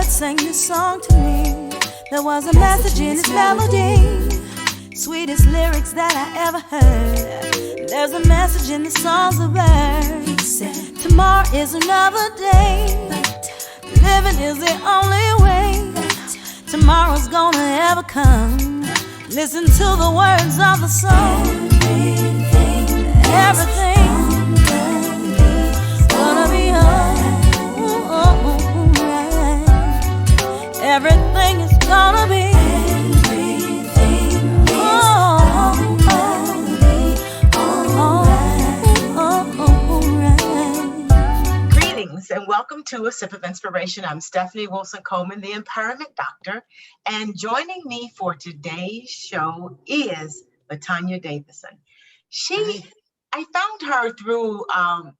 sang this song to me. There was a message in its melody, sweetest lyrics that I ever heard. There's a message in the songs of birds. He said, tomorrow is another day, living is the only way tomorrow's gonna ever come. Listen to the words of the song. Everything's gonna be alright. Everything is gonna be. Greetings and welcome to A Sip of Inspiration. I'm Stephanie Wilson-Coleman, the Empowerment Doctor, and joining me for today's show is LaTonya Davison. I found her through a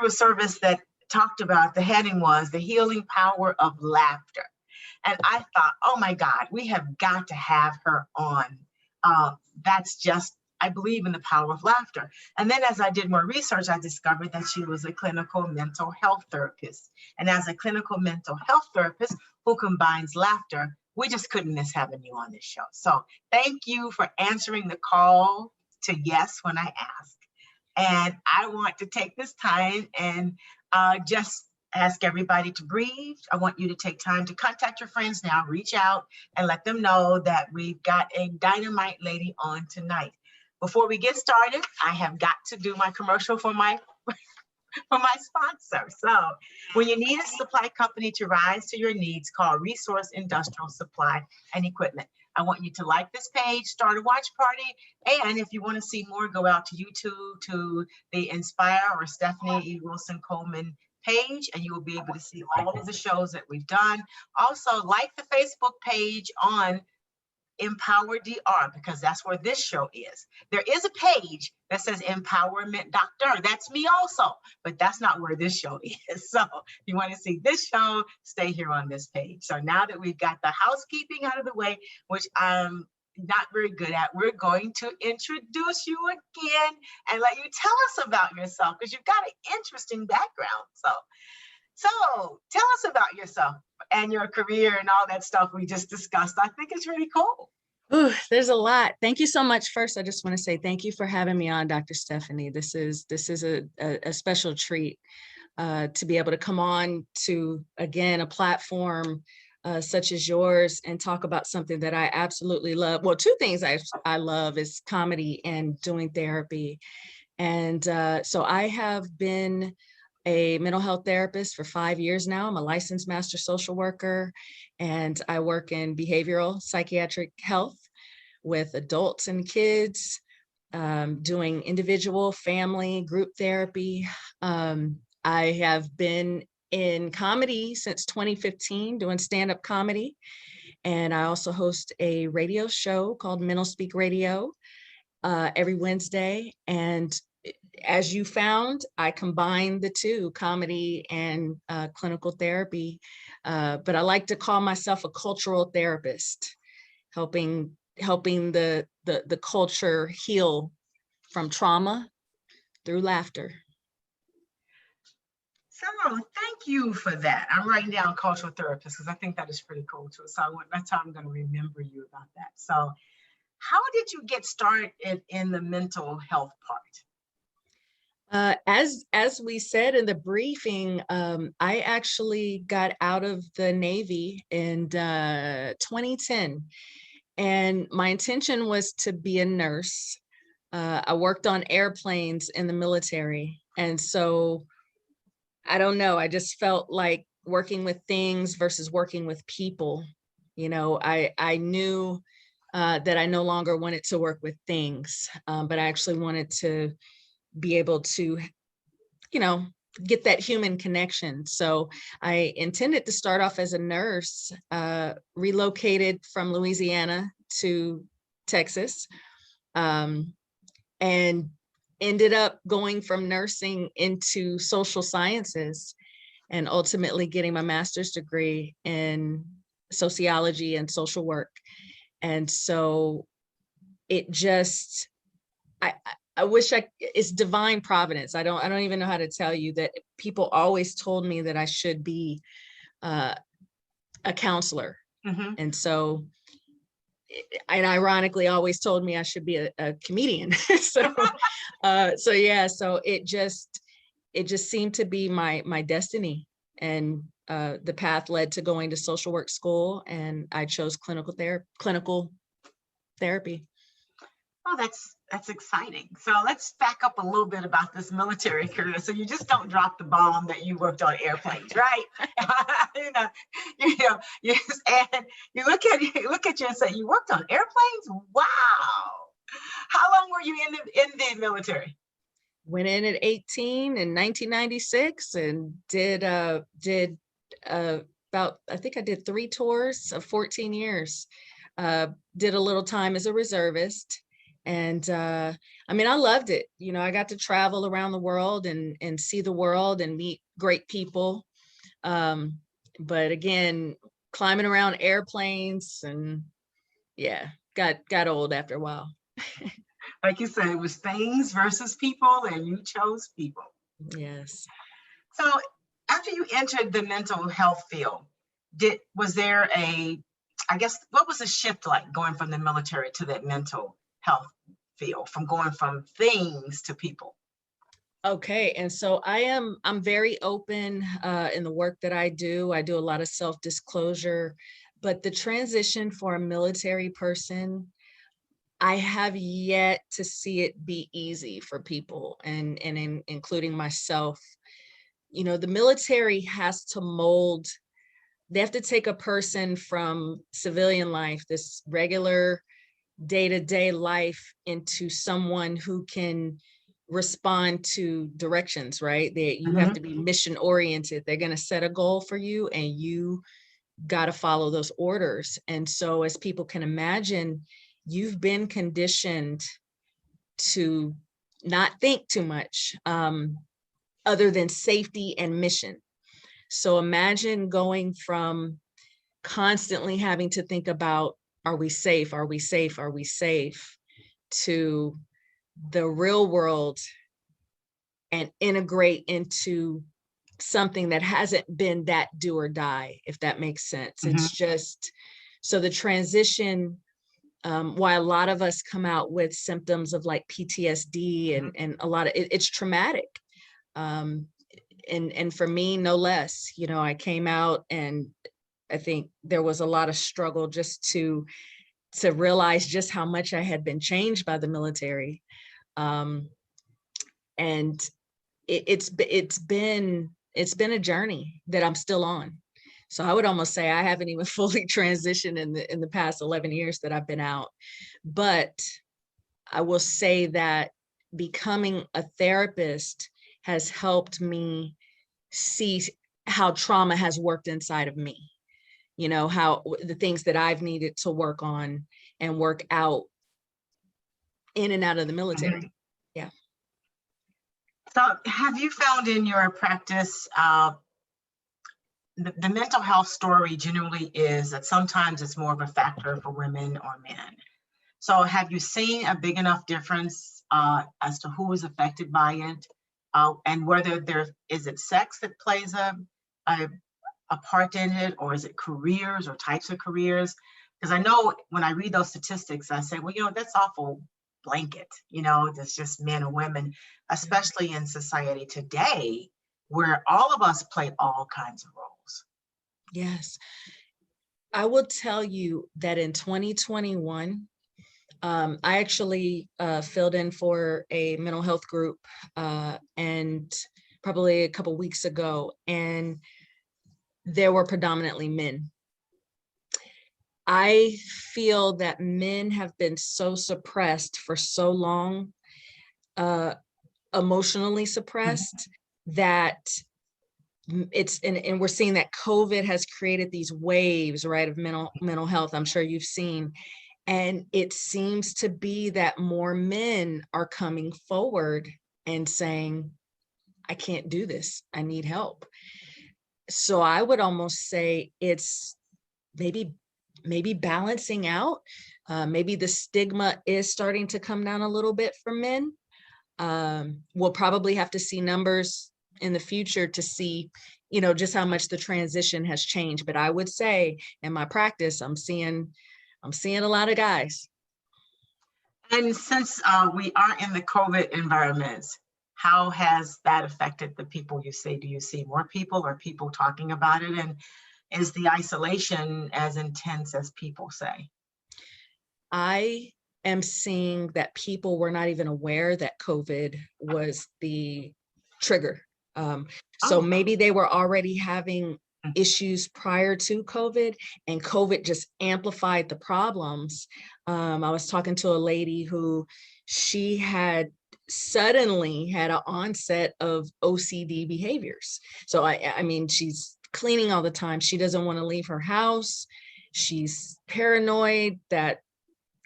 service that talked about, the heading was The Healing Power of Laughter. And I thought, oh my God, we have got to have her on. I believe in the power of laughter. And then as I did more research, I discovered that she was a clinical mental health therapist. And as a clinical mental health therapist who combines laughter, we just couldn't miss having you on this show. So thank you for answering the call to yes when I ask. And I want to take this time and just ask everybody to breathe. I want you to take time to contact your friends now, reach out and let them know that we've got a dynamite lady on tonight. Before we get started, I have got to do my commercial for my sponsor. So when you need a supply company to rise to your needs, call Resource Industrial Supply and Equipment. I want you to like this page, start a watch party, and if you want to see more, go out to YouTube to the Inspire or Stephanie E. Wilson-Coleman page, and you will be able to see all of the shows that we've done. Also, like the Facebook page on Empower DR, because that's where this show is. There is a page that says Empowerment Doctor. That's me also, but that's not where this show is. So if you want to see this show, stay here on this page. So now that we've got the housekeeping out of the way, which I'm not very good at, we're going to introduce you again and let you tell us about yourself, because you've got an interesting background. So tell us about yourself and your career and all that stuff we just discussed. I think it's really cool. Ooh, there's a lot. Thank you so much. First, I just want to say thank you for having me on, Dr. Stephanie. This is a special treat to be able to come on to, again, a platform such as yours and talk about something that I absolutely love. Well, two things I love is comedy and doing therapy. And so I have been a mental health therapist for 5 years now. I'm a licensed master social worker, and I work in behavioral psychiatric health with adults and kids, doing individual, family, group therapy. I have been in comedy since 2015, doing stand-up comedy. And I also host a radio show called Mental Speak Radio every Wednesday. And as you found, I combine the two, comedy and clinical therapy, but I like to call myself a cultural therapist, helping the culture heal from trauma through laughter. So thank you for that. I'm writing down cultural therapist because I think that is pretty cool too. So that's how I'm going to remember you about that. So how did you get started in the mental health part? As we said in the briefing, I actually got out of the Navy in 2010, and my intention was to be a nurse. I worked on airplanes in the military, and so I don't know, I just felt like working with things versus working with people. You know, I knew that I no longer wanted to work with things, but I actually wanted to be able to, you know, get that human connection. So I intended to start off as a nurse, relocated from Louisiana to Texas, and ended up going from nursing into social sciences and ultimately getting my master's degree in sociology and social work. And so it just, I wish it's divine providence. I don't even know how to tell you that people always told me that I should be a counselor. Mm-hmm. And so, and ironically always told me I should be a comedian. So, so yeah, so it just seemed to be my destiny. And the path led to going to social work school, and I chose clinical therapy. Oh, that's exciting. So let's back up a little bit about this military career. So you just don't drop the bomb that you worked on airplanes, right? you know, and you look at you and say you worked on airplanes. Wow. How long were you in the military? Went in at 18 in 1996 and did about, I think I did 3 tours of 14 years. Did a little time as a reservist. And I mean, I loved it. You know, I got to travel around the world and see the world and meet great people. But again, climbing around airplanes and yeah, got old after a while. Like you said, it was things versus people, and you chose people. Yes. So after you entered the mental health field, was there what was the shift like going from the military to that mental health field, from going from things to people? Okay, and so I'm very open in the work that I do. I do a lot of self-disclosure, but the transition for a military person, I have yet to see it be easy for people, and including myself. You know, the military has to mold. They have to take a person from civilian life, this regular day-to-day life, into someone who can respond to directions, right? You have to be mission oriented. They're going to set a goal for you and you got to follow those orders. And so, as people can imagine, you've been conditioned to not think too much other than safety and mission. So imagine going from constantly having to think about, are we safe? Are we safe? Are we safe? To the real world and integrate into something that hasn't been that do or die, if that makes sense. It's just, so the transition, why a lot of us come out with symptoms of like PTSD and a lot of it's traumatic. And for me, no less. You know, I came out and I think there was a lot of struggle just to realize just how much I had been changed by the military. And it's been a journey that I'm still on. So I would almost say I haven't even fully transitioned in the past 11 years that I've been out. But I will say that becoming a therapist has helped me see how trauma has worked inside of me. You know, how the things that I've needed to work on and work out in and out of the military. Yeah. So have you found in your practice, the mental health story generally is that sometimes it's more of a factor for women or men. So have you seen a big enough difference as to who is affected by it, and whether is it sex that plays a part in it, or is it careers or types of careers? Because I know when I read those statistics, I say, well, you know, that's awful blanket, you know, that's just men or women, especially in society today, where all of us play all kinds of roles. Yes. I will tell you that in 2021, I actually filled in for a mental health group and probably a couple weeks ago, and there were predominantly men. I feel that men have been so suppressed for so long, emotionally suppressed, that it's, and we're seeing that COVID has created these waves, right, of mental health. I'm sure you've seen. And it seems to be that more men are coming forward and saying, I can't do this. I need help. So I would almost say it's maybe balancing out. Maybe the stigma is starting to come down a little bit for men. We'll probably have to see numbers in the future to see, you know, just how much the transition has changed. But I would say in my practice, I'm seeing a lot of guys. And since we are in the COVID environments, how has that affected the people you see? Do you see more people or people talking about it? And is the isolation as intense as people say? I am seeing that people were not even aware that COVID was the trigger. So Oh. maybe they were already having issues prior to COVID, and COVID just amplified the problems. I was talking to a lady who she had suddenly had an onset of OCD behaviors. So I mean, she's cleaning all the time. She doesn't want to leave her house. She's paranoid that,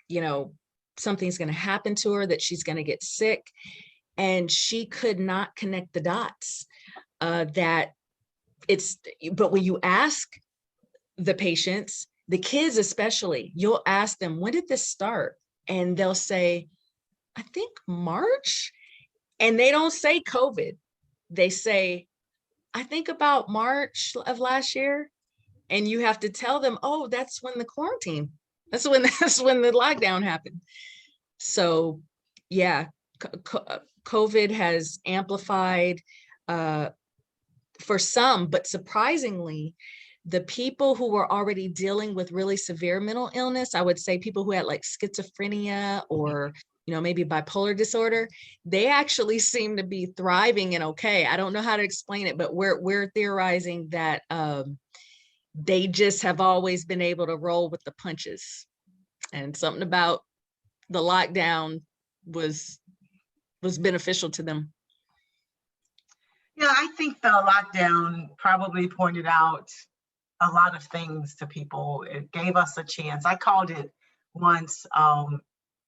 you know, something's going to happen to her, that she's going to get sick. And she could not connect the dots but when you ask the patients, the kids especially, you'll ask them, when did this start? And they'll say, I think March. And they don't say COVID. They say, I think about March of last year. And you have to tell them, oh, that's when the quarantine, that's when the lockdown happened. So yeah, COVID has amplified for some, but surprisingly, the people who were already dealing with really severe mental illness, I would say people who had like schizophrenia or, you know, maybe bipolar disorder, they actually seem to be thriving and okay. I don't know how to explain it, but we're theorizing that they just have always been able to roll with the punches, and something about the lockdown was beneficial to them. Yeah, I think the lockdown probably pointed out a lot of things to people. It gave us a chance. I called it once,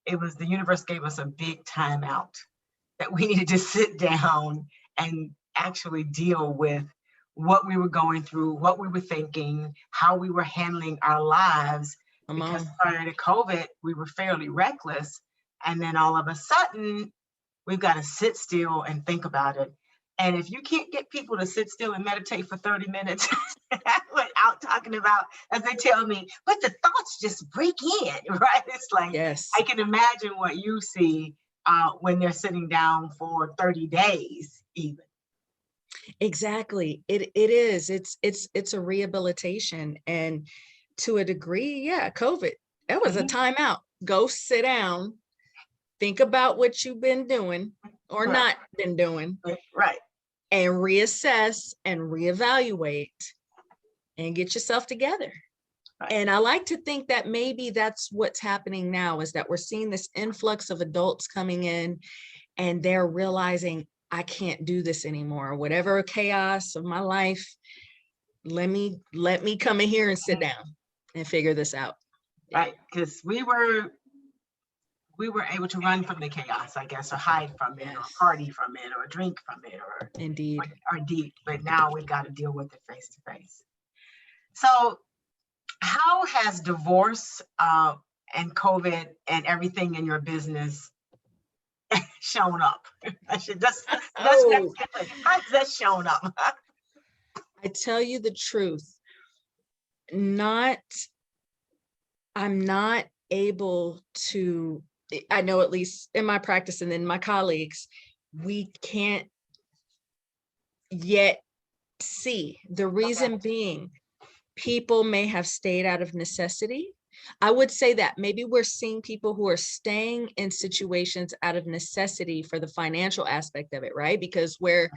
it was the universe gave us a big timeout that we needed to sit down and actually deal with what we were going through, what we were thinking, how we were handling our lives. Because prior to COVID, we were fairly reckless. And then all of a sudden, we've got to sit still and think about it. And if you can't get people to sit still and meditate for 30 minutes without talking about, as they tell me, but the thoughts just break in, right? It's like, yes, I can imagine what you see when they're sitting down for 30 days even. Exactly. It is. It's a rehabilitation. And to a degree, yeah, COVID, that was a timeout. Go sit down, think about what you've been doing or not been doing. Right. And reassess and reevaluate and get yourself together. Right. And I like to think that maybe that's what's happening now, is that we're seeing this influx of adults coming in and they're realizing, I can't do this anymore. Whatever chaos of my life, let me come in here and sit down and figure this out. Right, because we were able to run from the chaos, I guess, or hide from it, or party from it, or drink from it, or indeed, or deep. But now we've got to deal with it face to face. So, how has divorce and COVID and everything in your business shown up? How has that shown up? I tell you the truth, I'm not able to. I know, at least in my practice and then my colleagues, we can't yet see. The reason being, people may have stayed out of necessity. I would say that maybe we're seeing people who are staying in situations out of necessity for the financial aspect of it, right? Because where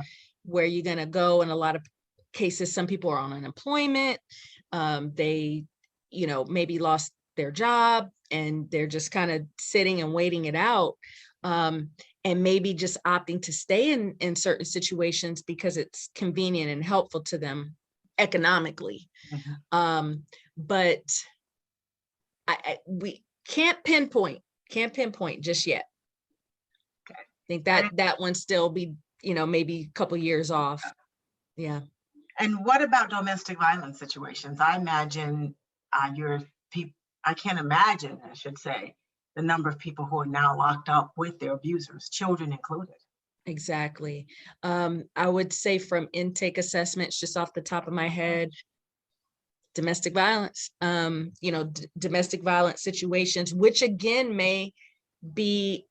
you're going to go, in a lot of cases, some people are on unemployment. They, you know, maybe lost their job and they're just kind of sitting and waiting it out, and maybe just opting to stay in certain situations because it's convenient and helpful to them economically. But we can't pinpoint just yet. Okay. I think that one still be, you know, maybe a couple years off. Yeah. And what about domestic violence situations? I imagine I can't imagine, I should say, the number of people who are now locked up with their abusers, children included. Exactly. I would say from intake assessments, just off the top of my head, domestic violence, domestic violence situations, which again may be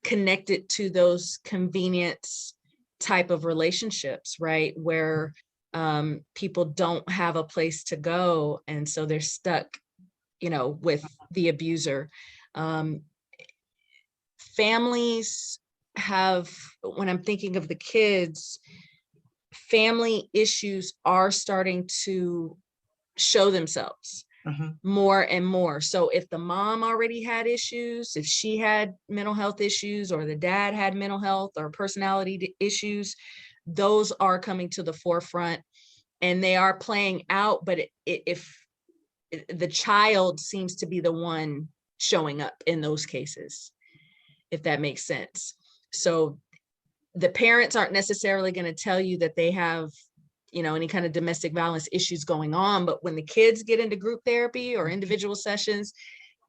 connected to those convenience type of relationships, right? Where people don't have a place to go. And so they're stuck, with the abuser. Families have, when I'm thinking of the kids, family issues are starting to show themselves more and more. So if the mom already had issues, if she had mental health issues, or the dad had mental health or personality issues, those are coming to the forefront and they are playing out. But if the child seems to be the one showing up in those cases, if that makes sense. So the parents aren't necessarily going to tell you that they have any kind of domestic violence issues going on. But when the kids get into group therapy or individual sessions,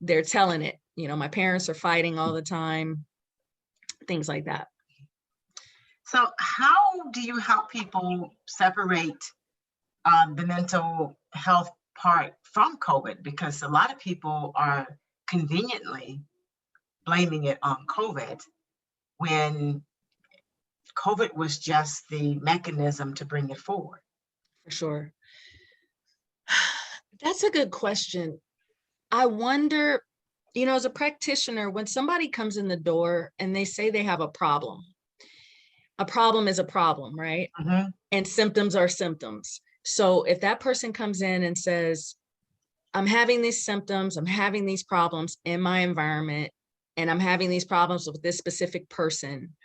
they're telling it, my parents are fighting all the time, things like that. So how do you help people separate the mental health part from COVID? Because a lot of people are conveniently blaming it on COVID when COVID was just the mechanism to bring it forward. For sure. That's a good question. I wonder, as a practitioner, when somebody comes in the door and they say they have a problem is a problem, right? And symptoms are symptoms. So if that person comes in and says, I'm having these symptoms, I'm having these problems in my environment, and I'm having these problems with this specific person,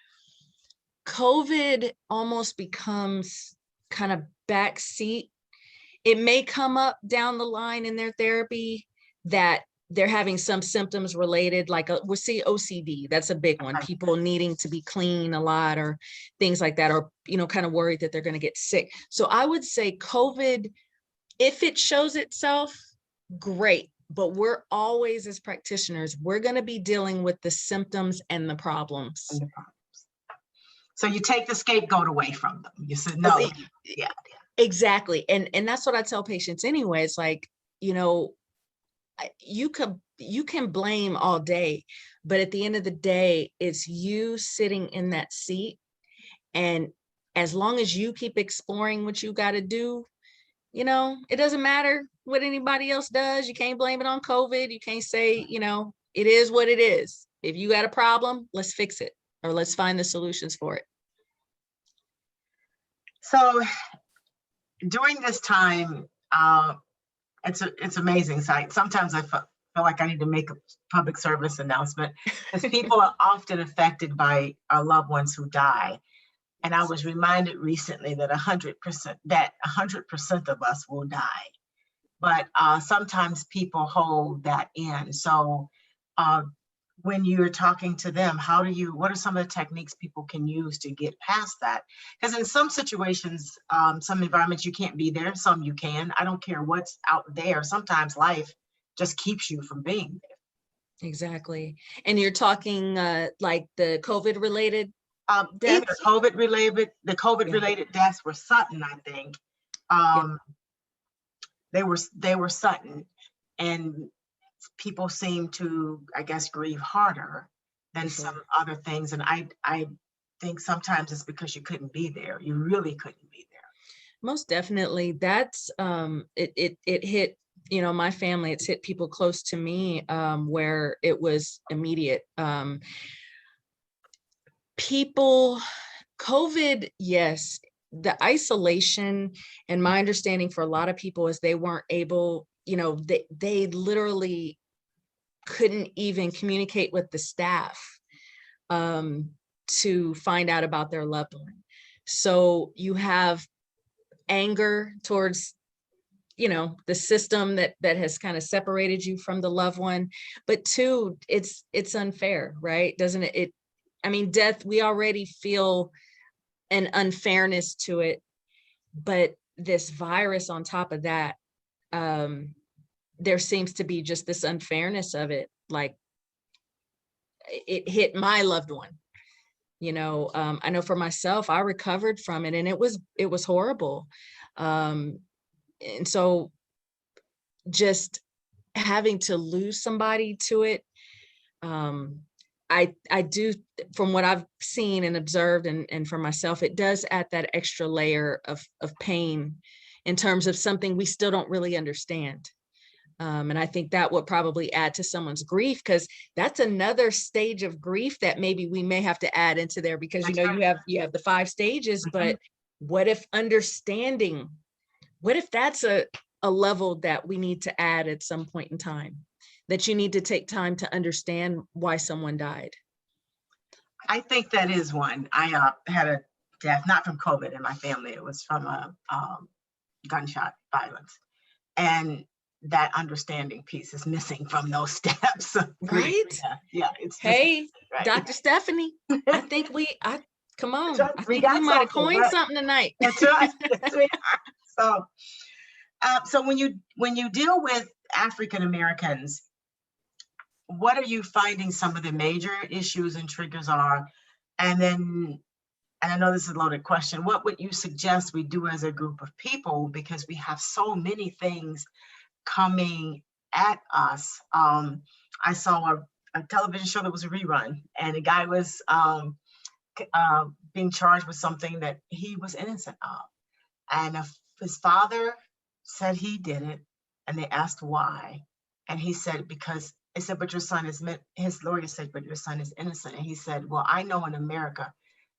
COVID almost becomes kind of backseat. It may come up down the line in their therapy that they're having some symptoms related, like we'll see OCD. That's a big one. People needing to be clean a lot or things like that, or, kind of worried that they're going to get sick. So I would say COVID, if it shows itself, great. But we're always, as practitioners, we're going to be dealing with the symptoms and the problems. So you take the scapegoat away from them. You said, no. Yeah. Exactly. And that's what I tell patients anyway. It's like, you can blame all day, but at the end of the day, it's you sitting in that seat. And as long as you keep exploring what you got to do, it doesn't matter what anybody else does. You can't blame it on COVID. You can't say, it is what it is. If you got a problem, let's fix it, or let's find the solutions for it. So during this time, it's amazing. So sometimes I feel like I need to make a public service announcement, because people are often affected by our loved ones who die. And I was reminded recently that 100% of us will die. But sometimes people hold that in. So when you're talking to them, what are some of the techniques people can use to get past that? Because in some situations, some environments you can't be there, some you can. I don't care what's out there. Sometimes life just keeps you from being there. Exactly. And you're talking like the COVID related deaths? The COVID related deaths were sudden, I think. They were sudden, and people seem to, I guess, grieve harder than some other things. And I think sometimes it's because you couldn't be there. You really couldn't be there. Most definitely. That's it hit, my family, it's hit people close to me, where it was immediate. COVID, yes, the isolation, and my understanding for a lot of people is they weren't able, they literally couldn't even communicate with the staff to find out about their loved one. So you have anger towards, the system that has kind of separated you from the loved one. But two, it's unfair, right? Doesn't it? Death, we already feel an unfairness to it, but this virus on top of that, there seems to be just this unfairness of it. Like, it hit my loved one, I know for myself, I recovered from it, and it was horrible. And so just having to lose somebody to it, I do, from what I've seen and observed, and for myself, it does add that extra layer of pain in terms of something we still don't really understand. And I think that would probably add to someone's grief, because that's another stage of grief that maybe we may have to add into there, because you have the 5 stages, but what if understanding, what if that's a level that we need to add at some point in time, that you need to take time to understand why someone died? I think that is one. I had a death, not from COVID in my family. It was from a gunshot violence. And that understanding piece is missing from those steps. Right? Yeah. It's hey, right. Dr. Stephanie, I think come on. Right. I think we might have coined something tonight. That's right. Yes, we are. So when you deal with African Americans, what are you finding some of the major issues and triggers are? And I know this is a loaded question, what would you suggest we do as a group of people? Because we have so many things coming at us. I saw a television show that was a rerun, and a guy was being charged with something that he was innocent of. And his father said he did it, and they asked why. And he said, because they said, but your son is, his lawyer said, but your son is innocent. And he said, well, I know in America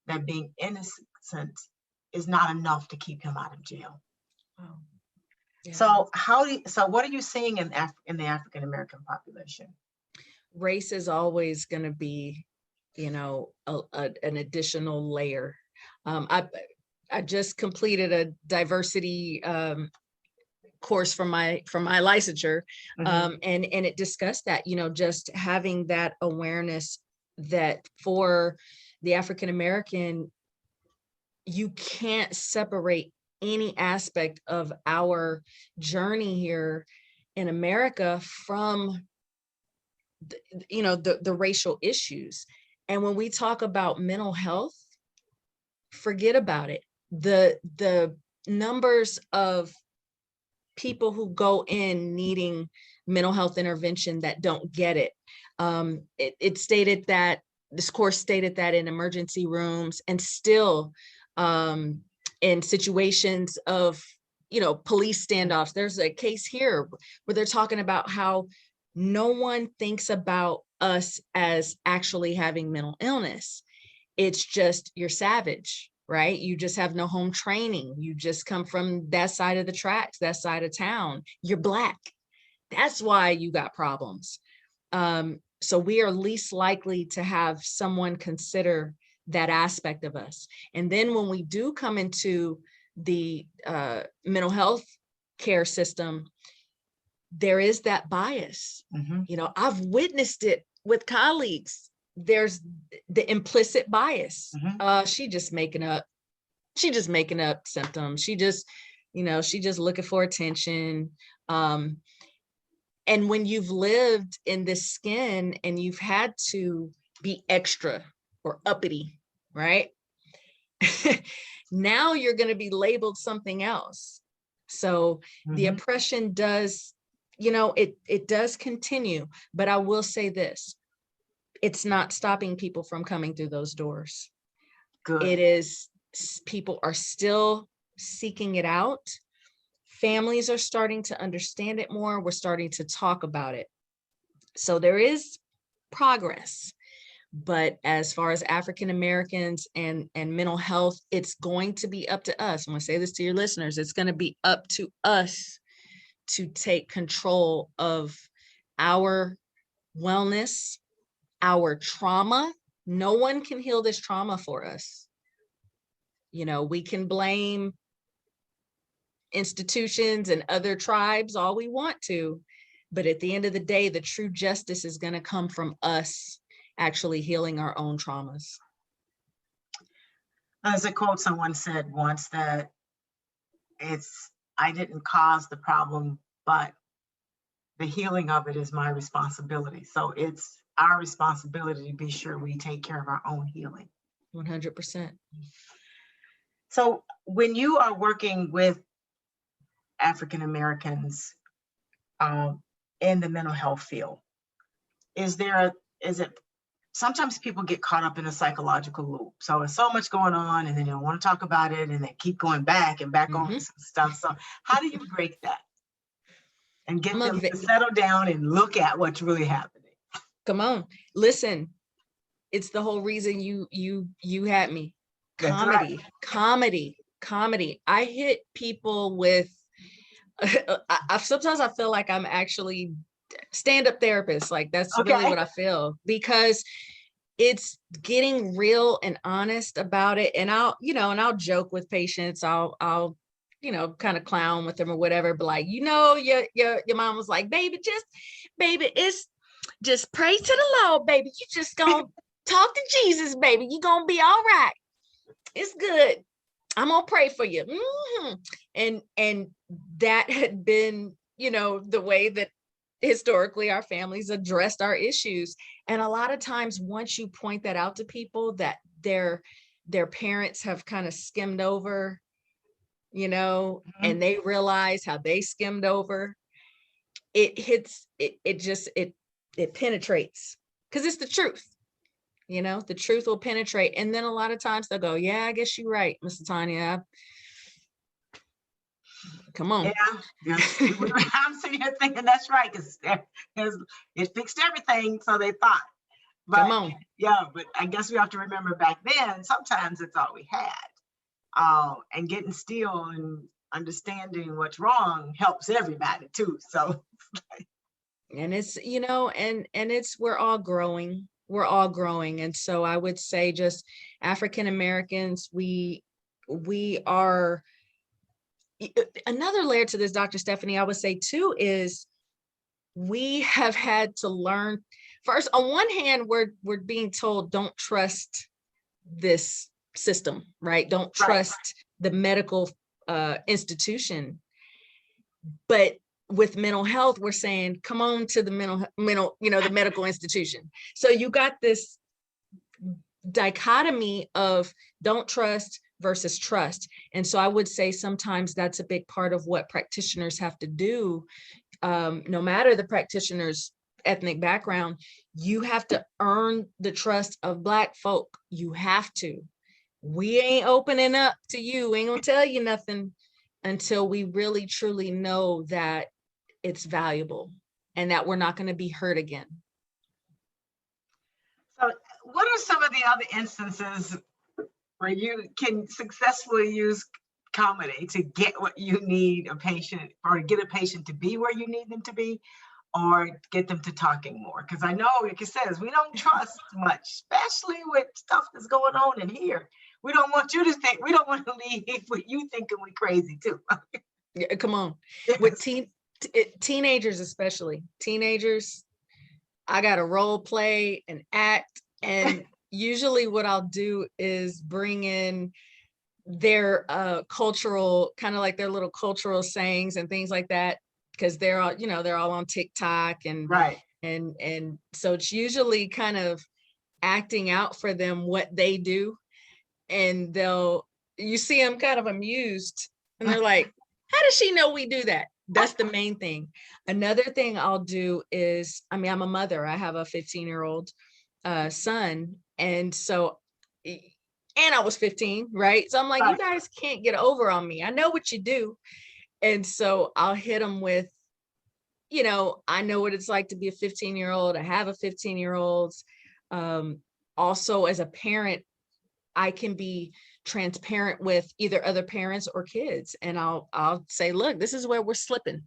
that being innocent is not enough to keep him out of jail. Wow. Yeah. So what are you seeing in the African American population? Race is always going to be, an additional layer. I just completed a diversity course from my licensure, and it discussed that, just having that awareness that for the African American, you can't separate any aspect of our journey here in America from the racial issues. And when we talk about mental health, forget about it. The numbers of people who go in needing mental health intervention that don't get it. It stated that, this course stated that in emergency rooms, and still in situations of, police standoffs. There's a case here where they're talking about how no one thinks about us as actually having mental illness. It's just, you're savage, right? You just have no home training. You just come from that side of the tracks, that side of town. You're Black. That's why you got problems. So we are least likely to have someone consider that aspect of us. And then when we do come into the mental health care system, there is that bias. I've witnessed it with colleagues. There's the implicit bias. She just making up symptoms. She just looking for attention. And when you've lived in this skin and you've had to be extra or uppity, right? Now you're going to be labeled something else. So the oppression does, it does continue. But I will say this, it's not stopping people from coming through those doors. Good. It is, people are still seeking it out. Families are starting to understand it more. We're starting to talk about it. So there is progress. But as far as African Americans and mental health, it's going to be up to us. I'm going to say this to your listeners. It's going to be up to us to take control of our wellness, our trauma. No one can heal this trauma for us. We can blame institutions and other tribes all we want to, but at the end of the day, the true justice is going to come from us actually healing our own traumas. As a quote someone said once, that I didn't cause the problem, but the healing of it is my responsibility. So it's our responsibility to be sure we take care of our own healing. 100%. So when you are working with African Americans in the mental health field, is it sometimes people get caught up in a psychological loop. So there's so much going on and then they don't want to talk about it and they keep going back and back over some stuff. So how do you break that and get them to settle down and look at what's really happening? Come on, listen, it's the whole reason you had me. Comedy, right. comedy. I hit people with, sometimes I feel like I'm actually stand-up therapist. Like that's really what I feel, because it's getting real and honest about it. And I'll joke with patients. I'll kind of clown with them or whatever, but like, your mom was like, baby, it's just pray to the Lord, baby. You just gonna talk to Jesus, baby. You gonna be all right. It's good. I'm gonna pray for you. And that had been, the way that historically our families addressed our issues. And a lot of times once you point that out to people that their parents have kind of skimmed over, and they realize how they skimmed over, it hits, it penetrates, because it's the truth. The truth will penetrate. And then a lot of times they'll go, yeah, I guess you're right, Mr. Tanya. Come on. Yeah. I'm sitting here thinking that's right, because it fixed everything, so they thought. But, come on. Yeah, but I guess we have to remember back then, sometimes it's all we had. And getting still and understanding what's wrong helps everybody too. So. And it's, and it's, we're all growing. And so I would say just African Americans, we are, another layer to this, Dr. Stephanie, I would say too, is we have had to learn first. On one hand, we're being told, don't trust this system, right? Don't trust the medical institution. But with mental health, we're saying, come on to the mental, the medical institution. So you got this dichotomy of don't trust versus trust. And so I would say sometimes that's a big part of what practitioners have to do. No matter the practitioner's ethnic background, you have to earn the trust of Black folk. You have to. We ain't opening up to you. We ain't gonna tell you nothing until we really truly know that it's valuable and that we're not going to be hurt again. So what are some of the other instances where you can successfully use comedy to get what you need a patient, or get a patient to be where you need them to be, or get them to talking more? Because I know, like it says, we don't trust much, especially with stuff that's going on in here. We don't want you to think, we don't want to leave with you thinking we crazy too. Yeah, come on. Yes. With teenagers, especially teenagers, I got to role play and act. And usually what I'll do is bring in their cultural, kind of like their little cultural sayings and things like that, because they're all, they're all on TikTok and and so it's usually kind of acting out for them what they do, and you see them kind of amused and they're like, how does she know we do that? That's the main thing. Another thing I'll do is, I'm a mother. I have a 15-year-old son. And so, and I was 15, right? So I'm like, you guys can't get over on me. I know what you do. And so I'll hit them with, I know what it's like to be a 15-year-old. I have a 15-year-old. Also, as a parent, I can be transparent with either other parents or kids. And I'll say, look, this is where we're slipping.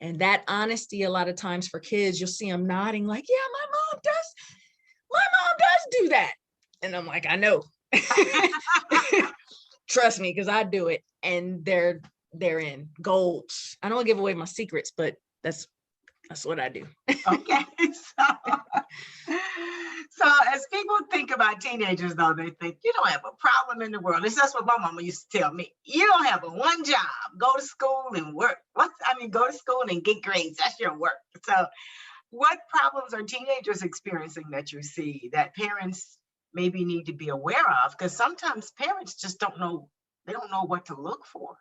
And that honesty, a lot of times for kids, you'll see them nodding like, yeah, my mom does do that. And I'm like, I know. Trust me, because I do it. And they're in gold. I don't want to give away my secrets, but that's what I do. Okay. So as people think about teenagers, though, they think, you don't have a problem in the world. That's what my mama used to tell me. You don't have a one job. Go to school and work. Go to school and get grades. That's your work. So what problems are teenagers experiencing that you see that parents maybe need to be aware of? Because sometimes parents just don't know, they don't know what to look for.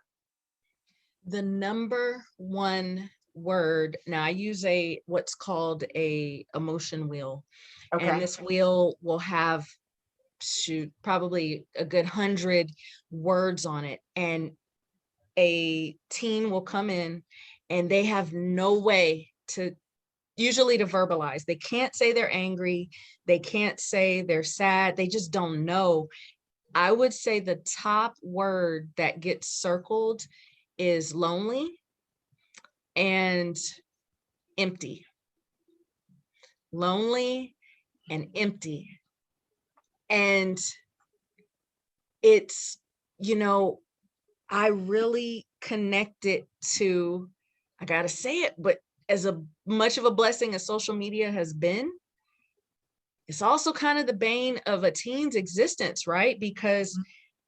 The number one word, now I use what's called a emotion wheel. Okay. And this wheel will have probably a good 100 words on it. And a teen will come in and they have no way to verbalize. They can't say they're angry. They can't say they're sad. They just don't know. I would say the top word that gets circled is lonely and empty. Lonely and empty. And it's, I really connect it to, I gotta say it, but as much of a blessing as social media has been, it's also kind of the bane of a teen's existence, right? Because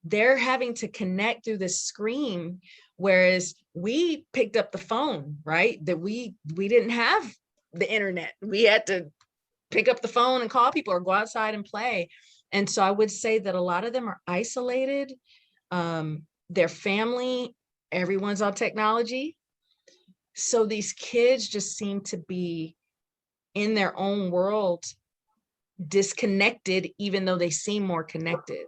they're having to connect through this screen, whereas we picked up the phone, right? That we didn't have the internet. We had to pick up the phone and call people or go outside and play. And so I would say that a lot of them are isolated. Their family, everyone's on technology. So these kids just seem to be in their own world, disconnected, even though they seem more connected.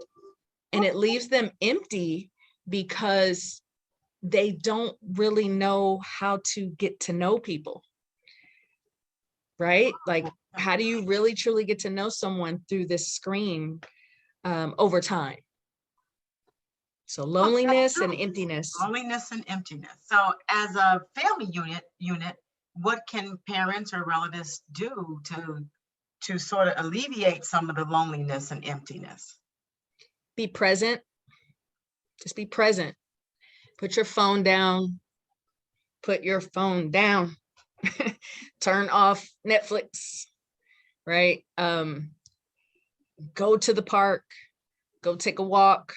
And it leaves them empty because they don't really know how to get to know people, right? Like, how do you really truly get to know someone through this screen over time? So loneliness and emptiness. Loneliness and emptiness. So as a family unit, what can parents or relatives do to sort of alleviate some of the loneliness and emptiness? Be present. Just be present. Put your phone down. Put your phone down. Turn off Netflix, right? Go to the park. Go take a walk.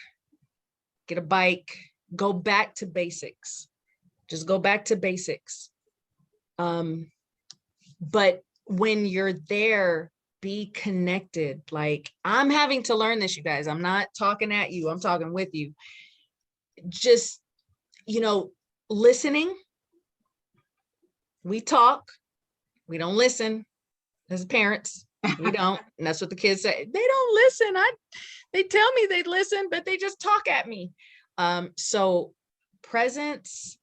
Get a bike. Go back to basics. Just go back to basics. But when you're there, be connected. Like, I'm having to learn this, you guys. I'm not talking at you. I'm talking with you. Just, listening. We talk. We don't listen as parents. We don't. And that's what the kids say. They don't listen. They tell me they listen, but they just talk at me. So presence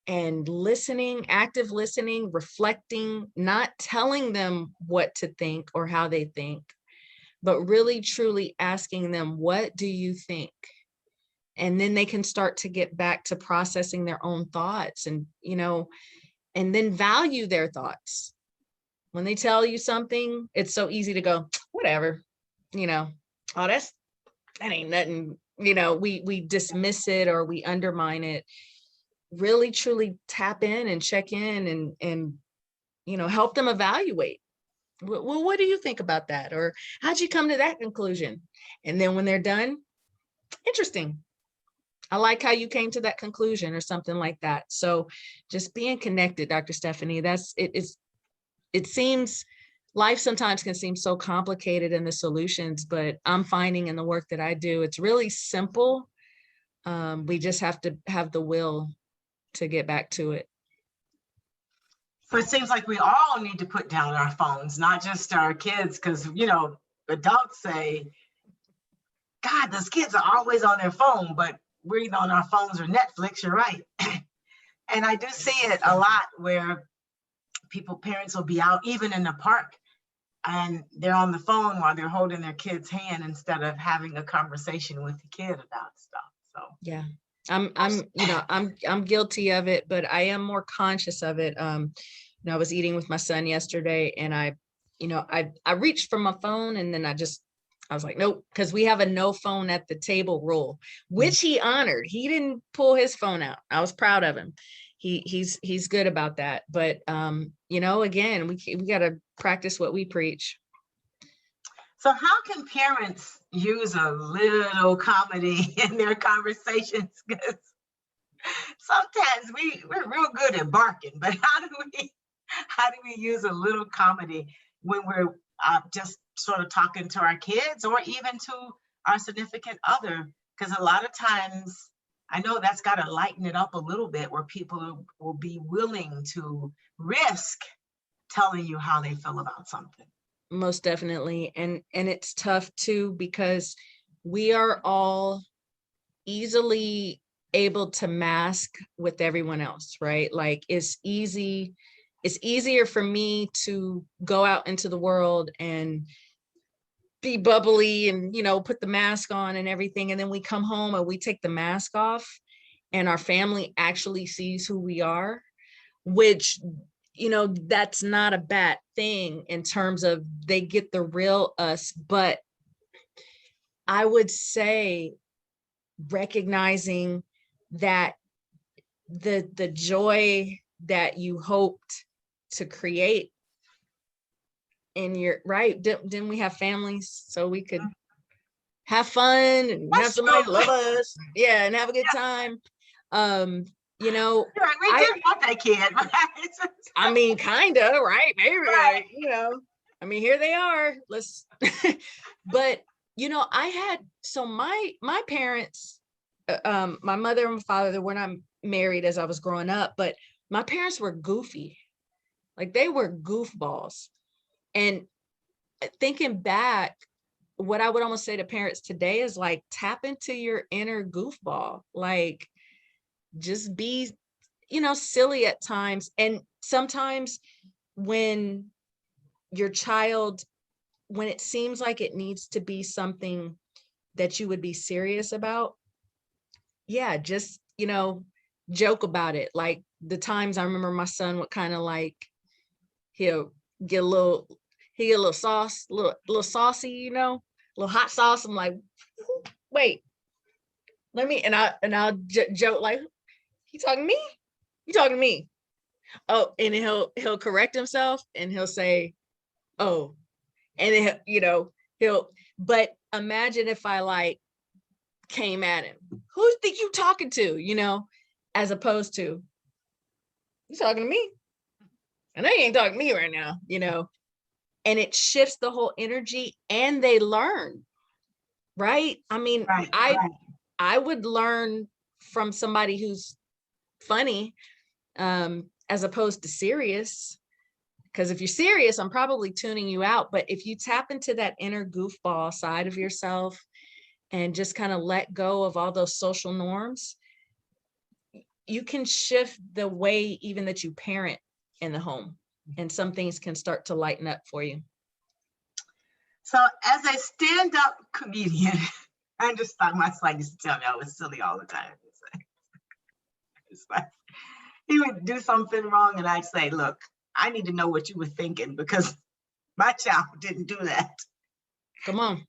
and listening, active listening, reflecting, not telling them what to think or how they think, but really truly asking them, what do you think? And then they can start to get back to processing their own thoughts and then value their thoughts. When they tell you something, it's so easy to go, whatever, oh, that ain't nothing, we dismiss it or we undermine it. Really truly tap in and check in and help them evaluate. Well, what do you think about that? Or how'd you come to that conclusion? And then when they're done, interesting. I like how you came to that conclusion or something like that. So just being connected, Dr. Stephanie, it seems life sometimes can seem so complicated in the solutions, but I'm finding in the work that I do, it's really simple. We just have to have the will to get back to it. So it seems like we all need to put down our phones, not just our kids, because, adults say, God, those kids are always on their phone, but we're either on our phones or Netflix, you're right. And I do see it a lot where parents will be out, even in the park, and they're on the phone while they're holding their kid's hand instead of having a conversation with the kid about stuff. So yeah, I'm guilty of it, but I am more conscious of it. I was eating with my son yesterday, and I reached for my phone, and then I was like, nope, because we have a no phone at the table rule, which he honored. He didn't pull his phone out. I was proud of him. He's good about that. But again, we got to practice what we preach. So how can parents use a little comedy in their conversations? Because sometimes we're real good at barking, but how do we use a little comedy when we're just sort of talking to our kids or even to our significant other, because a lot of times I know that's got to lighten it up a little bit, where people will be willing to risk telling you how they feel about something. Most definitely. And it's tough too, because we are all easily able to mask with everyone else, right? Like it's easier for me to go out into the world and be bubbly and, put the mask on and everything. And then we come home and we take the mask off and our family actually sees who we are, which, that's not a bad thing in terms of they get the real us. But I would say recognizing that the joy that you hoped to create in your right, didn't we have families so we could have fun and have somebody to love us, and have a good time. We did want that kid, right? I mean, kind of, right? Maybe, right. I mean, here they are. Let's, but I had, so my parents, my mother and my father, they were not married as I was growing up, but my parents were goofy. Like they were goofballs. And thinking back, what I would almost say to parents today is like, tap into your inner goofball, like just be, silly at times. And sometimes when your child, when it seems like it needs to be something that you would be serious about, just, joke about it. Like the times I remember my son would kind of like, he'll get a little sauce, little saucy, little hot sauce. I'm like, wait, let me, and I'll joke like, you talking to me? You talking to me? Oh, and he'll correct himself and he'll say, oh, and then, he'll, but imagine if I like came at him, who think you talking to, as opposed to, you talking to me? I know you ain't talking to me right now, and it shifts the whole energy and they learn, right? I mean, right. I would learn from somebody who's funny, as opposed to serious. Because if you're serious, I'm probably tuning you out. But if you tap into that inner goofball side of yourself and just kind of let go of all those social norms, you can shift the way even that you parent in the home, and some things can start to lighten up for you. So as a stand-up comedian, I just thought my son used to tell me I was silly all the time. It's like, he would do something wrong and I'd say, look, I need to know what you were thinking because my child didn't do that. Come on.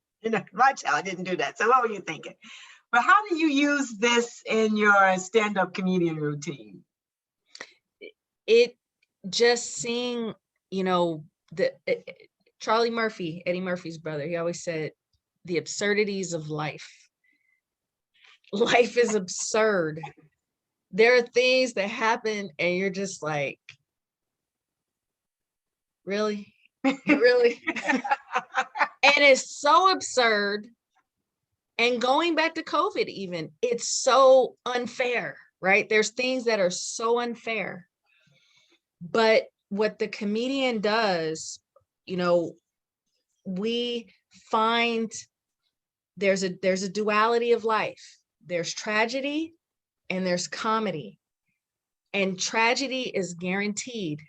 My child didn't do that. So what were you thinking? But how do you use this in your stand-up comedian routine? It just seeing, Charlie Murphy, Eddie Murphy's brother, he always said, the absurdities of life. Life is absurd. There are things that happen and you're just like, really? Really? And it's so absurd. And going back to COVID even, it's so unfair, right? There's things that are so unfair. But what the comedian does, we find there's a duality of life. There's tragedy and there's comedy. And tragedy is guaranteed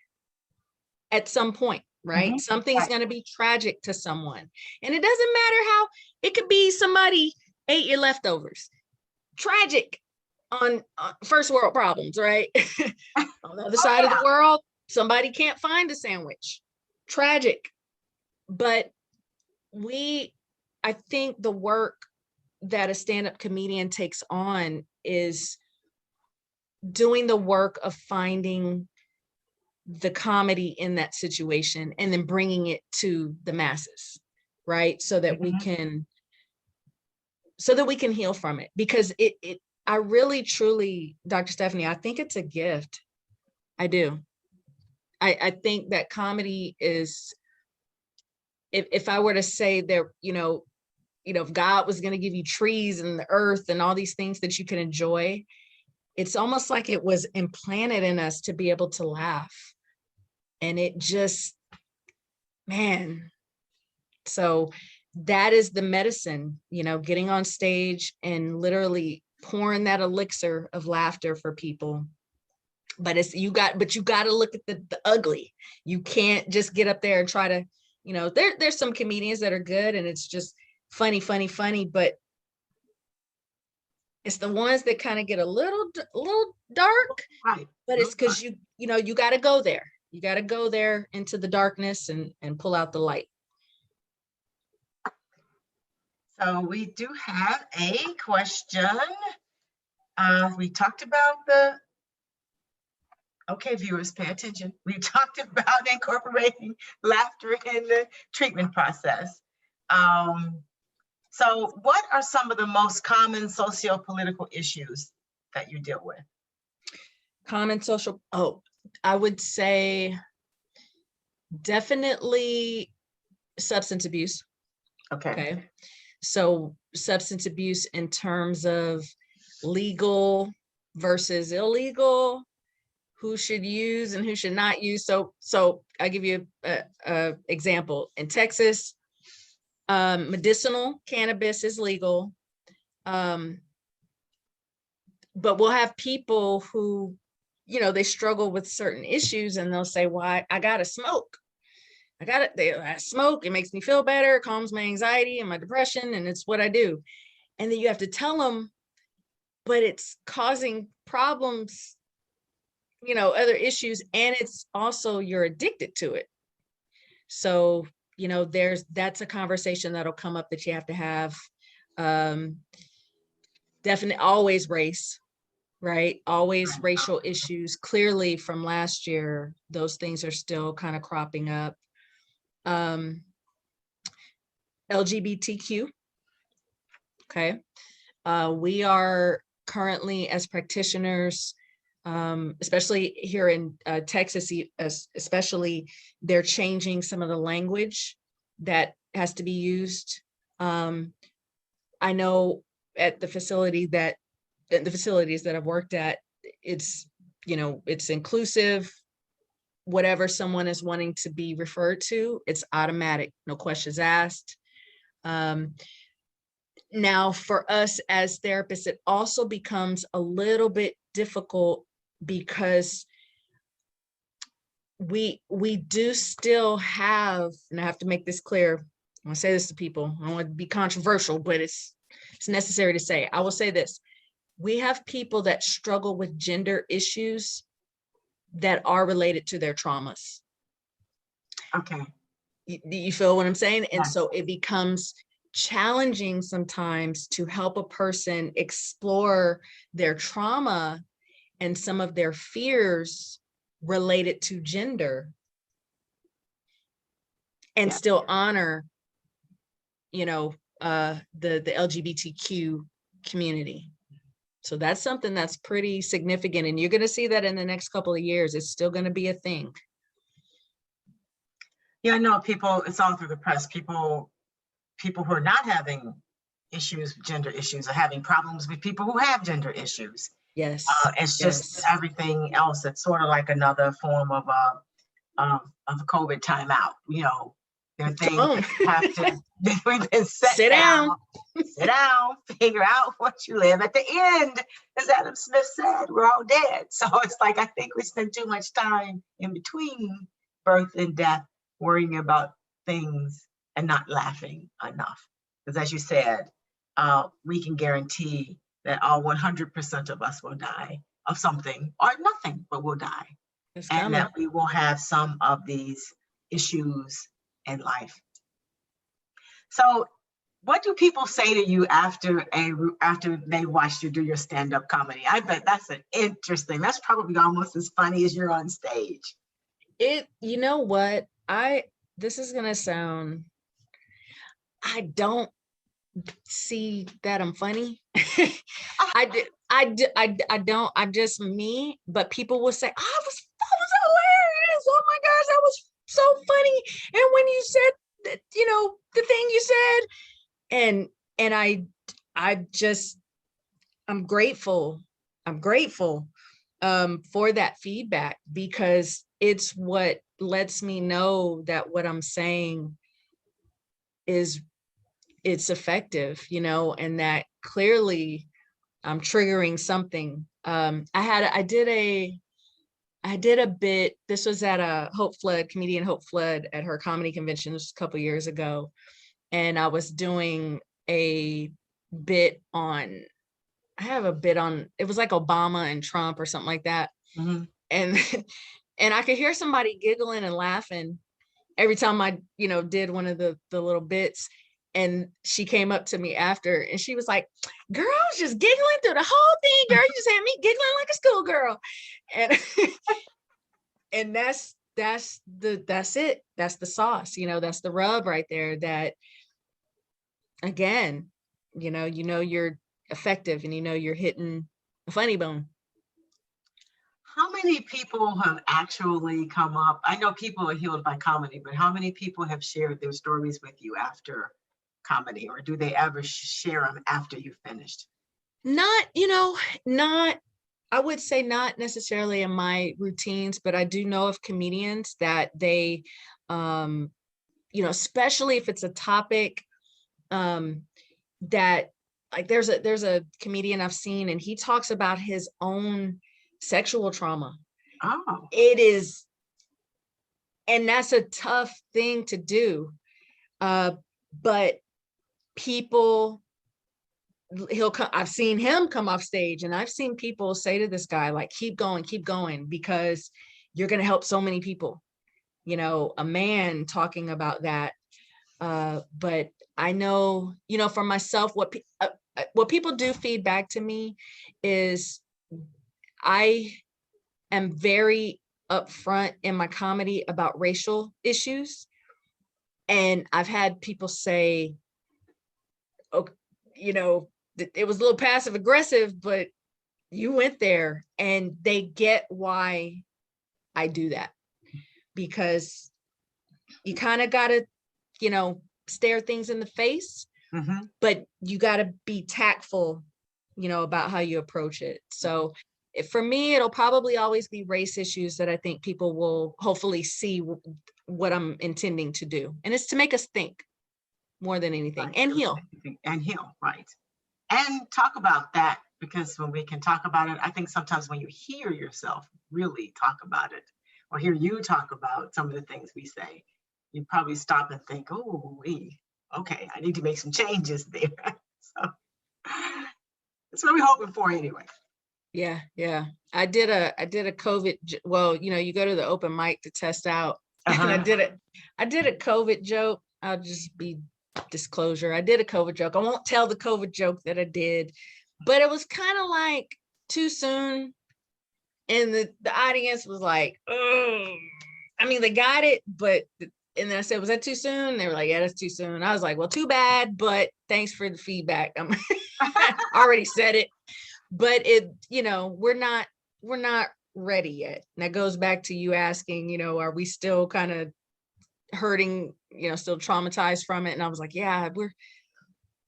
at some point, right? Mm-hmm. Something's going to be tragic to someone. And it doesn't matter how, it could be somebody ate your leftovers. Tragic on first world problems, right? On the other side of the world, somebody can't find a sandwich. Tragic. But I think the work that a stand-up comedian takes on is doing the work of finding the comedy in that situation and then bringing it to the masses, right? So that we can heal from it. Because I really, truly, Dr. Stephanie, I think it's a gift. I do. I think that comedy is if I were to say there, if God was going to give you trees and the earth and all these things that you can enjoy, it's almost like it was implanted in us to be able to laugh. And it just, man. So that is the medicine, getting on stage and literally pouring that elixir of laughter for people. But you got to look at the ugly. You can't just get up there and try to, there's some comedians that are good and it's just funny, but it's the ones that kind of get a little dark, right? But it's because you got to go there. You got to go there into the darkness and pull out the light. So we do have a question. We talked about okay, viewers, pay attention. We talked about incorporating laughter in the treatment process. So what are some of the most common socio-political issues that you deal with? I would say definitely substance abuse. Okay. So substance abuse in terms of legal versus illegal, who should use and who should not use. So I'll give you a example. In Texas, medicinal cannabis is legal. But we'll have people who, they struggle with certain issues and they'll say, well, I gotta smoke. I smoke, it makes me feel better, it calms my anxiety and my depression, and it's what I do. And then you have to tell them, but it's causing problems, other issues, and it's also, you're addicted to it. So, that's a conversation that'll come up that you have to have. Definitely always race, right? Always racial issues. Clearly from last year, those things are still kind of cropping up. LGBTQ. Okay. We are currently, as practitioners, especially here in Texas, especially, they're changing some of the language that has to be used. I know at the facilities that I've worked at, it's inclusive. Whatever someone is wanting to be referred to, it's automatic, no questions asked. Now, for us as therapists, it also becomes a little bit difficult because we do still have, and I have to make this clear, I want to say this to people, I don't want to be controversial, but it's necessary to say. I will say this: we have people that struggle with gender issues that are related to their traumas. Okay. You feel what I'm saying? And Yes. So it becomes challenging sometimes to help a person explore their trauma and some of their fears related to gender and still honor, the LGBTQ community. So that's something that's pretty significant. And you're going to see that in the next couple of years. It's still going to be a thing. Yeah, I know people, it's all through the press. People who are not having issues, gender issues, are having problems with people who have gender issues. Yes. It's just everything else. It's sort of like another form of a COVID timeout. There are things that have to, we've been sit down, figure out what you live. At the end, as Adam Smith said, we're all dead. So it's like, I think we spend too much time in between birth and death worrying about things and not laughing enough. Because as you said, we can guarantee that all 100% of us will die of something or nothing, but we'll die. And that we will have some of these issues in life. So what do people say to you after they watched you do your stand-up comedy? I bet that's that's probably almost as funny as you're on stage. You know what? This is gonna sound, I don't see that I'm funny. I don't, I'm just me, but people will say, that was hilarious. Oh my gosh, that was so funny. And when you said you know, the thing you said. And I'm grateful. I'm grateful for that feedback, because it's what lets me know that what I'm saying it's effective, you know, and that clearly I'm triggering something. I did a bit. This was at a comedian Hope Flood at her comedy convention just a couple years ago. And I was doing a bit on, I have a bit on, it was like Obama and Trump or something like that. Mm-hmm. And, and I could hear somebody giggling and laughing every time I, you know, did one of the little bits. And she came up to me after and she was like, girl, I was just giggling through the whole thing, girl. You just had me giggling like a schoolgirl. And and that's it. That's the sauce, you know, that's the rub right there. That again, you know you're effective, and you know you're hitting a funny bone. How many people have actually come up? I know people are healed by comedy, but how many people have shared their stories with you after comedy, or do they ever share them after you finished? Not, I would say not necessarily in my routines, but I do know of comedians that they, especially if it's a topic that, like, there's a comedian I've seen, and he talks about his own sexual trauma. Oh, It is, and that's a tough thing to do. But people, I've seen him come off stage, and I've seen people say to this guy, like, keep going, because you're going to help so many people, you know, a man talking about that. But I know, you know, for myself, what people do feed back to me is I am very upfront in my comedy about racial issues. And I've had people say, oh, you know, it was a little passive aggressive, but you went there, and they get why I do that, because you kind of got to, you know, stare things in the face, mm-hmm. but you got to be tactful, you know, about how you approach it. So for me, it'll probably always be race issues that I think people will hopefully see what I'm intending to do. And it's to make us think more than anything, Right. and heal. And heal, right. And talk about that, because when we can talk about it, I think sometimes when you hear yourself really talk about it, or hear you talk about some of the things we say, you probably stop and think, oh, okay, I need to make some changes there. So that's what we're hoping for anyway. Yeah. I did a COVID, well, you know, you go to the open mic to test out. Uh-huh. And I did a COVID joke. I'll just be disclosure. I did a COVID joke. I won't tell the COVID joke that I did, but it was kind of like too soon. And the audience was like, oh, I mean, they got it, but, and then I said, was that too soon? They were like, yeah, that's too soon. I was like, well, too bad, but thanks for the feedback. I already said it, but it, you know, we're not ready yet. And that goes back to you asking, you know, are we still kind of hurting, you know, still traumatized from it? And I was like, yeah, but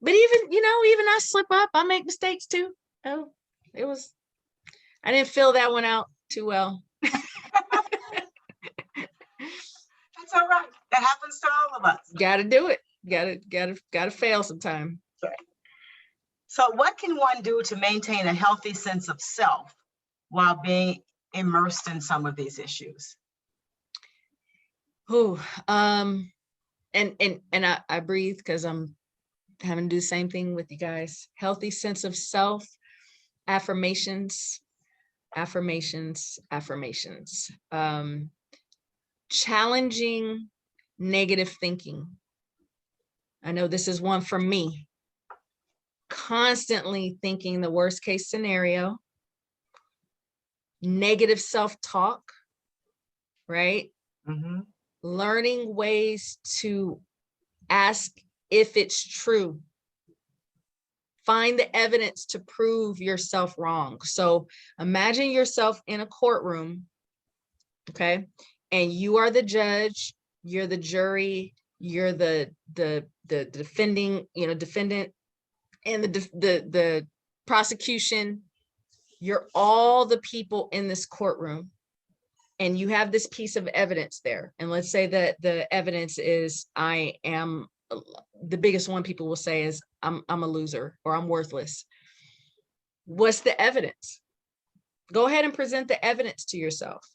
even, you know, even I slip up, I make mistakes too. Oh, I didn't fill that one out too well. That's all right. That happens to all of us. Got to do it. Got to fail sometime. Okay. So what can one do to maintain a healthy sense of self while being immersed in some of these issues? And I breathe, because I'm having to do the same thing with you guys. Healthy sense of self, affirmations. Challenging negative thinking. I know this is one for me. Constantly thinking the worst case scenario. Negative self-talk, right? Mm-hmm. Learning ways to ask if it's true. Find the evidence to prove yourself wrong. So imagine yourself in a courtroom, okay? And you are the judge, you're the jury, you're the defending, defendant, and the prosecution. You're all the people in this courtroom, and you have this piece of evidence there. And let's say that the evidence is, the biggest one people will say is, I'm a loser, or I'm worthless. What's the evidence? Go ahead and present the evidence to yourself.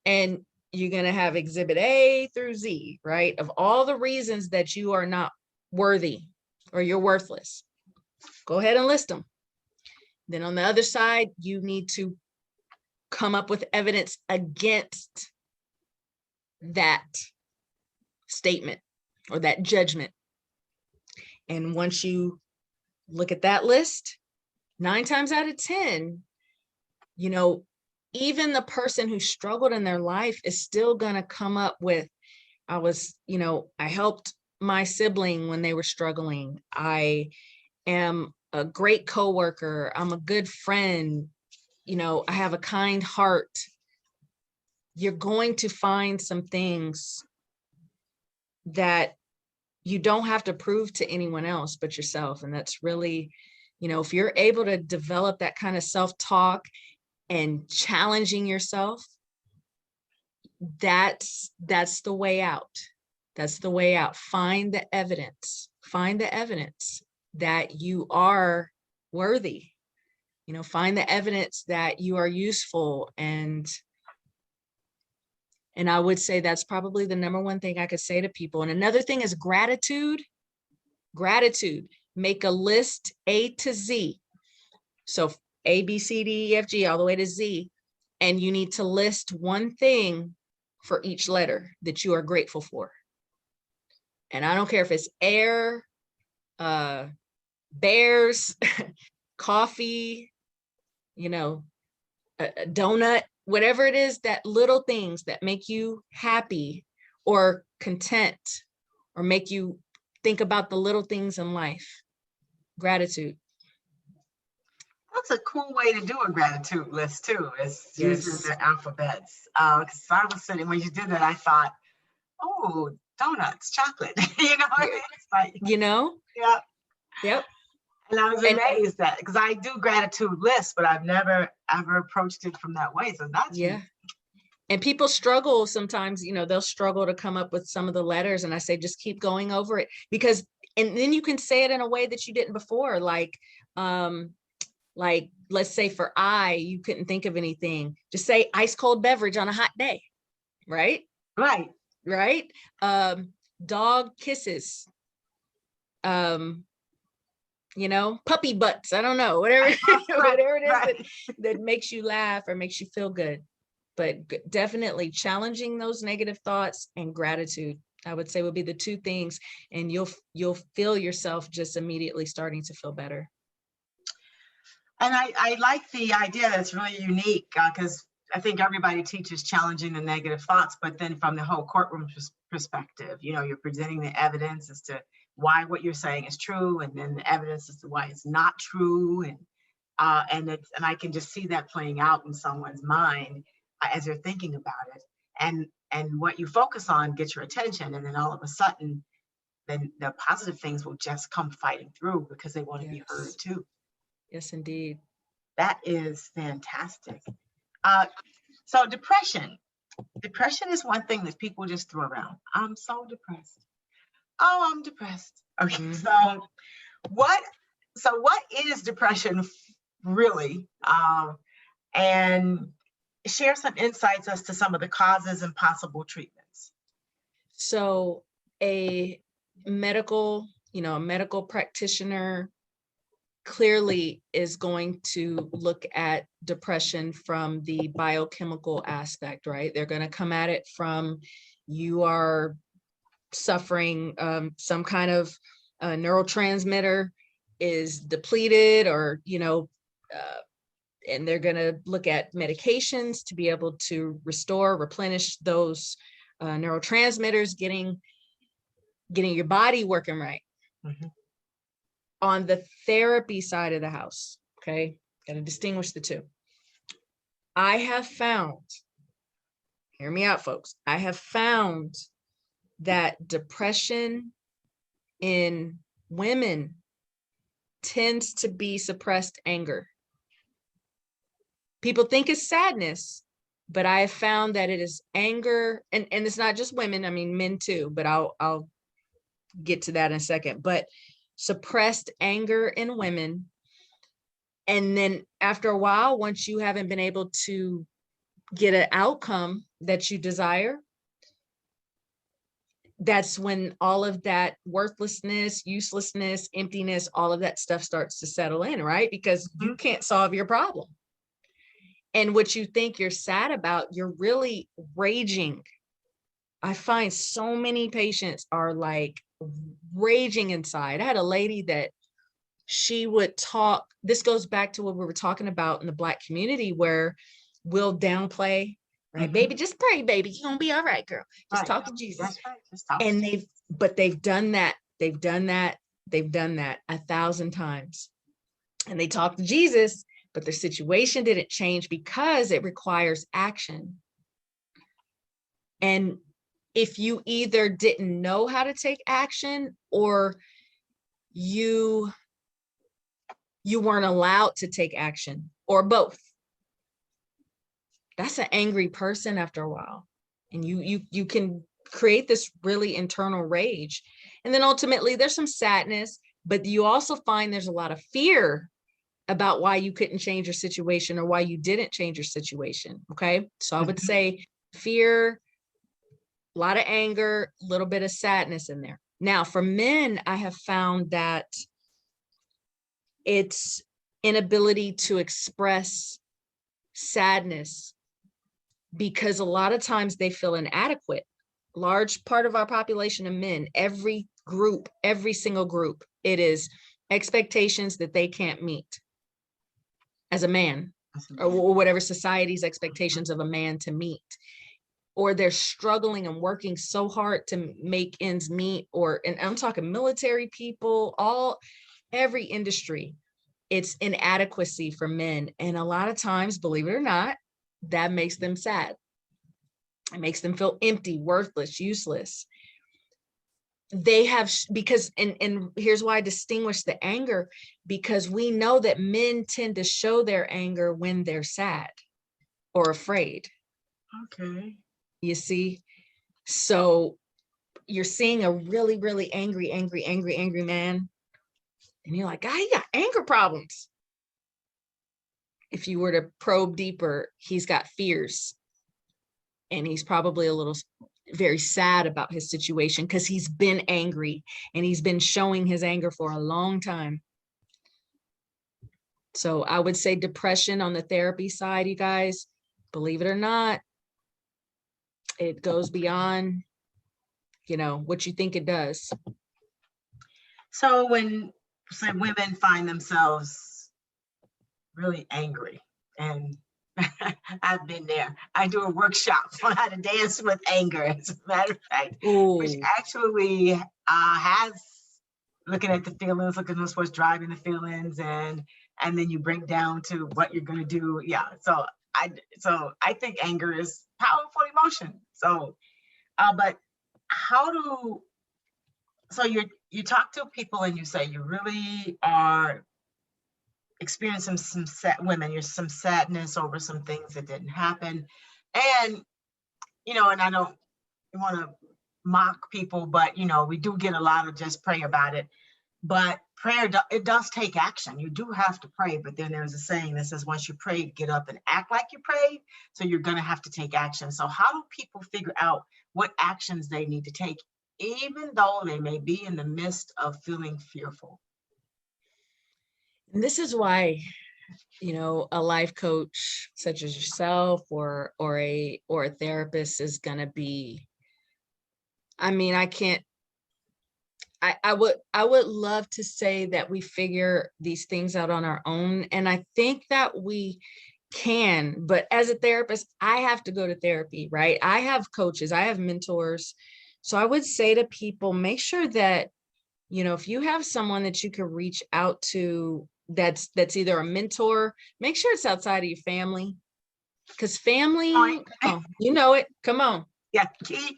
And you're going to have exhibit A through Z, right? Of all the reasons that you are not worthy or you're worthless. Go ahead and list them. Then on the other side, you need to come up with evidence against that statement or that judgment. And once you look at that list, 9 times out of 10, even the person who struggled in their life is still going to come up with, I helped my sibling when they were struggling. I am a great coworker. I'm a good friend. I have a kind heart. You're going to find some things that you don't have to prove to anyone else but yourself. And that's really, if you're able to develop that kind of self-talk and challenging yourself, that's the way out. That's the way out. Find the evidence that you are worthy. Find the evidence that you are useful. And I would say that's probably the number one thing I could say to people. And another thing is gratitude. Make a list A to Z. So A, B, C, D, E, F, G, all the way to Z. And you need to list one thing for each letter that you are grateful for. And I don't care if it's air, bears, coffee, a donut, whatever it is, that little things that make you happy or content or make you think about the little things in life. Gratitude. That's a cool way to do a gratitude list too, is using the alphabets. Because I was sitting, when you did that, I thought, oh, donuts, chocolate. It's like, yeah. Yep. And I was amazed that, because I do gratitude lists, but I've never ever approached it from that way. So that's unique. And people struggle sometimes, they'll struggle to come up with some of the letters. And I say, just keep going over it, because, and then you can say it in a way that you didn't before. Like, let's say for you couldn't think of anything. Just say ice cold beverage on a hot day. Right. Dog kisses. Puppy butts. I don't know, whatever it is that makes you laugh or makes you feel good. But definitely challenging those negative thoughts and gratitude, I would say, would be the two things. And you'll feel yourself just immediately starting to feel better. And I like the idea that's really unique, because I think everybody teaches challenging the negative thoughts, but then from the whole courtroom perspective, you're presenting the evidence as to why what you're saying is true, and then the evidence as to why it's not true, and I can just see that playing out in someone's mind as they're thinking about it, and what you focus on gets your attention, and then all of a sudden, then the positive things will just come fighting through because they want to be heard too. Yes, indeed. That is fantastic. So depression is one thing that people just throw around. I'm so depressed. Oh, I'm depressed. Okay. Mm-hmm. So what is depression really? And share some insights as to some of the causes and possible treatments. So a medical practitioner clearly is going to look at depression from the biochemical aspect, right? They're going to come at it from, you are suffering some kind of neurotransmitter is depleted, or and they're going to look at medications to be able to replenish those neurotransmitters, getting your body working right. Mm-hmm. On the therapy side of the house, okay, got to distinguish the two. I have found, hear me out, folks, I have found that depression in women tends to be suppressed anger. People think it's sadness, but I have found that it is anger, and it's not just women, I mean men too, but I'll get to that in a second. But suppressed anger in women, and then after a while, once you haven't been able to get an outcome that you desire, that's when all of that worthlessness, uselessness, emptiness, all of that stuff starts to settle in, right? Because you can't solve your problem. And what you think you're sad about, you're really raging. I find so many patients are like raging inside. I had a lady that she would talk, this goes back to what we were talking about in the Black community, where we'll downplay, right? Baby, just pray, baby. You're gonna be all right, girl. Just talk to Jesus. That's right. Just talk And to Jesus. they've done that 1,000 times. And they talk to Jesus, but their situation didn't change because it requires action. And if you either didn't know how to take action, or you weren't allowed to take action, or both, that's an angry person after a while. And you can create this really internal rage. And then ultimately there's some sadness, but you also find there's a lot of fear about why you couldn't change your situation or why you didn't change your situation. Okay. So I would say fear, a lot of anger, a little bit of sadness in there. Now for men, I have found that it's inability to express sadness because a lot of times they feel inadequate. Large part of our population of men, every group, every single group, it is expectations that they can't meet as a man, or whatever society's expectations of a man to meet, or they're struggling and working so hard to make ends meet, and I'm talking military people, every industry, it's inadequacy for men. And a lot of times, believe it or not, that makes them sad. It makes them feel empty, worthless, useless. They have, because, and here's why I distinguish the anger, because we know that men tend to show their anger when they're sad or afraid. Okay. You see? So you're seeing a really, really angry man. And you're like, he got anger problems. If you were to probe deeper, he's got fears. And he's probably a little very sad about his situation because he's been angry and he's been showing his anger for a long time. So I would say depression on the therapy side, you guys, believe it or not, it goes beyond, what you think it does. So when women find themselves really angry, and I've been there. I do a workshop on how to dance with anger, as a matter of fact, which actually has looking at the feelings, looking at what's driving the feelings, and then you break down to what you're going to do. Yeah. So I think anger is powerful emotion. So, but so you talk to people and you say you really are experiencing some some sadness over some things that didn't happen. And, and I don't want to mock people, but, we do get a lot of just pray about it. But prayer, it does take action. You do have to pray. But then there's a saying that says, once you pray, get up and act like you prayed. So you're going to have to take action. So how do people figure out what actions they need to take, even though they may be in the midst of feeling fearful? And this is why, a life coach such as yourself or a therapist is going to be, I would love to say that we figure these things out on our own. And I think that we can, but as a therapist, I have to go to therapy, right? I have coaches, I have mentors. So I would say to people, make sure that, if you have someone that you can reach out to, that's either a mentor, make sure it's outside of your family, because family, you know it. Come on. Yeah, key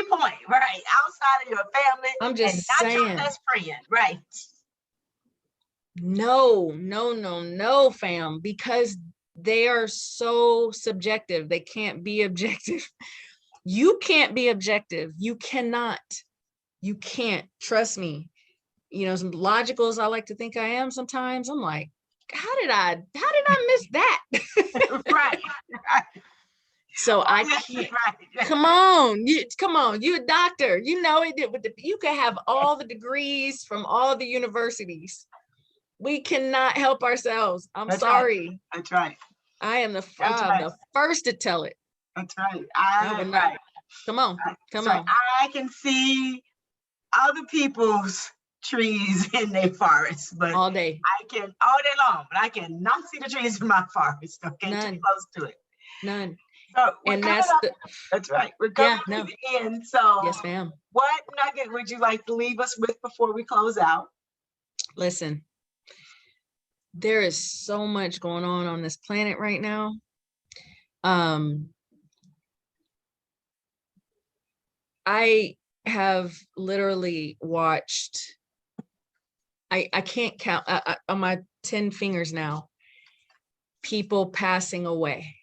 point, right? Outside of your family, I'm just and not your saying. best friend, right? No, fam, because they are so subjective. They can't be objective. You can't be objective. You cannot. You can't. Trust me. You know, as logical as I like to think I am sometimes, I'm like, how did I miss that? Right. So I Yes, can't. right. Come on, you're a doctor. You know it. You can have all the degrees from all the universities. We cannot help ourselves. I'm That's sorry. Right. That's right. I am the Right. the first to tell it. That's right. Right. Come on. I can see other people's trees in their forest, but All day. I can all day long, but I cannot see the trees in my forest. Okay, None. too close to it. None. So and that's that's right. We're coming to the end. So yes, ma'am. What nugget would you like to leave us with before we close out? Listen, there is so much going on this planet right now. I have literally watched, I can't count on my 10 fingers now, people passing away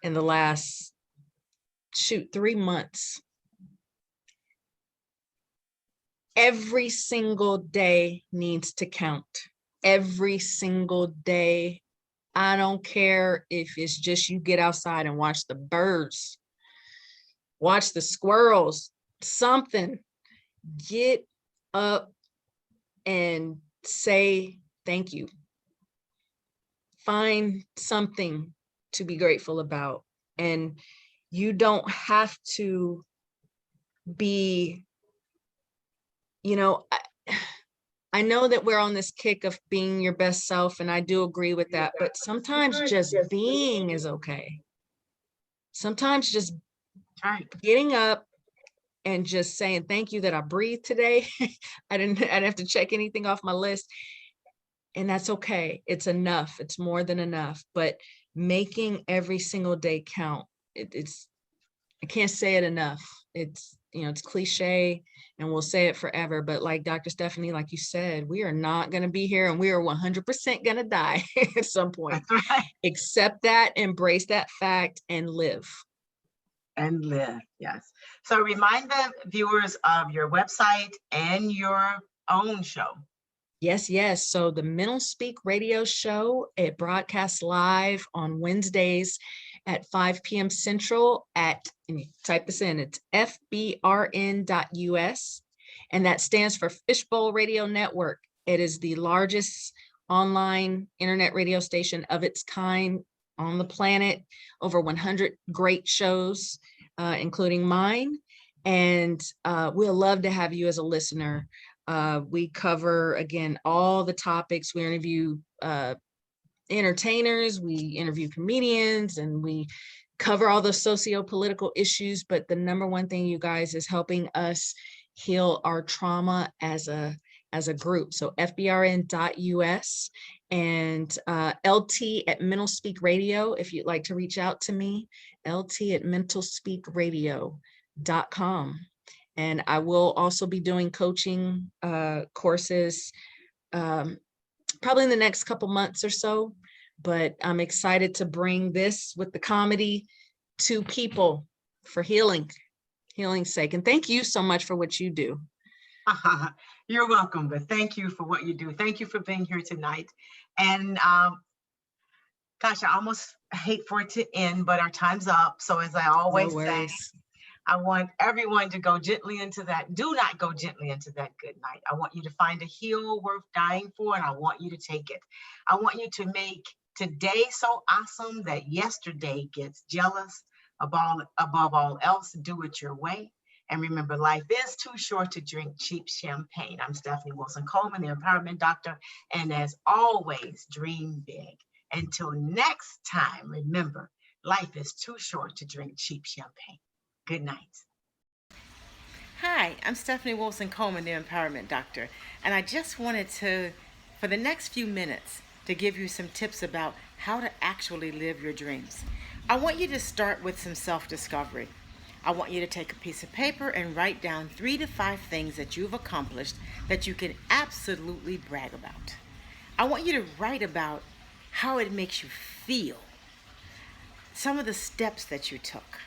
in the last 3 months. Every single day needs to count. Every single day. I don't care if it's just you get outside and watch the birds, watch the squirrels, something. Get up and say thank you. Find something to be grateful about. And you don't have to be, you know, I know that we're on this kick of being your best self, and I do agree with that, but sometimes just being is okay. Sometimes just getting up and just saying thank you that I breathed today. I didn't have to check anything off my list. And that's okay. It's enough. It's more than enough. But making every single day count, it's, I can't say it enough. It's, you know, it's cliche and we'll say it forever. But like Dr. Stephanie, like you said, we are not going to be here and we are 100% going to die at some point. Right. Accept that, embrace that fact, and live. And live, yes. So remind the viewers of your website and your own show. Yes. So the Mental Speak radio show, it broadcasts live on Wednesdays at 5 p.m. Central and you type this in, it's fbrn.us, and that stands for Fishbowl Radio Network. It is the largest online internet radio station of its kind on the planet, over 100 great shows, including mine. And we'll love to have you as a listener. We cover, again, all the topics. We interview entertainers, we interview comedians, and we cover all the socio-political issues. But the number one thing, you guys, is helping us heal our trauma as a group. So fbrn.us and LT at Mental Speak Radio. If you'd like to reach out to me, LT at mentalspeakradio.com. And I will also be doing coaching courses probably in the next couple months or so. But I'm excited to bring this with the comedy to people for healing's sake. And thank you so much for what you do. You're welcome, but thank you for what you do. Thank you for being here tonight. And gosh, I almost hate for it to end, but our time's up. So as I always say, I want everyone to go gently into that. Do not go gently into that good night. I want you to find a heal worth dying for, and I want you to take it. I want you to make today so awesome that yesterday gets jealous. Above all else, do it your way. And remember, life is too short to drink cheap champagne. I'm Stephanie Wilson-Coleman, the Empowerment Doctor. And as always, dream big. Until next time, remember, life is too short to drink cheap champagne. Good night. Hi, I'm Stephanie Wilson-Coleman, the Empowerment Doctor. And I just wanted to, for the next few minutes, to give you some tips about how to actually live your dreams. I want you to start with some self-discovery. I want you to take a piece of paper and write down 3 to 5 things that you've accomplished that you can absolutely brag about. I want you to write about how it makes you feel, some of the steps that you took.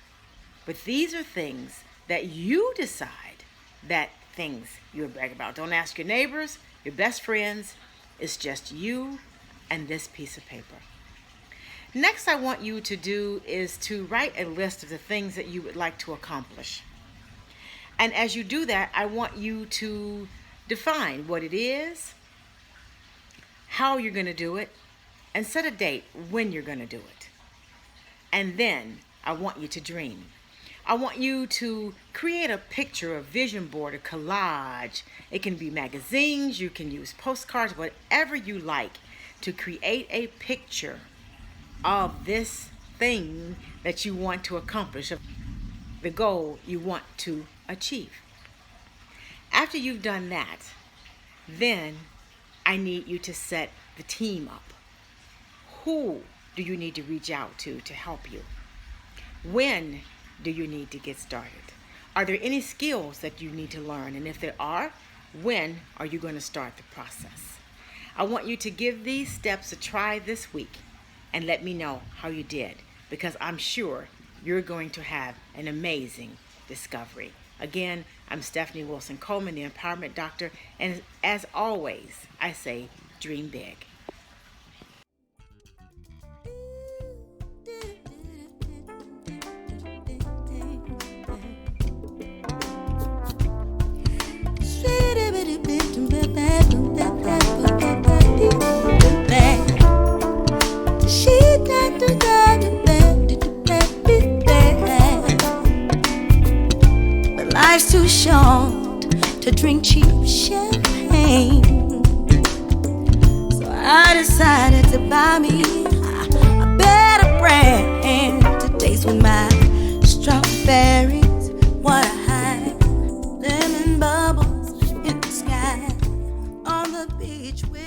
But these are things that you decide that things you would brag about. Don't ask your neighbors, your best friends. It's just you and this piece of paper. Next, I want you to do is to write a list of the things that you would like to accomplish. And as you do that, I want you to define what it is, how you're going to do it, and set a date when you're going to do it. And then I want you to dream. I want you to create a picture, a vision board, a collage. It can be magazines, you can use postcards, whatever you like, to create a picture of this thing that you want to accomplish, of the goal you want to achieve. After you've done that, then I need you to set the team up. Who do you need to reach out to help you? When do you need to get started? Are there any skills that you need to learn? And if there are, when are you going to start the process? I want you to give these steps a try this week and let me know how you did, because I'm sure you're going to have an amazing discovery. Again, I'm Stephanie Wilson-Coleman, the Empowerment Doctor, and as always, I say, dream big. But life's too short to drink cheap champagne, so I decided to buy me a better brand to taste with my strawberries. What a high, lemon bubbles in the sky on the beach with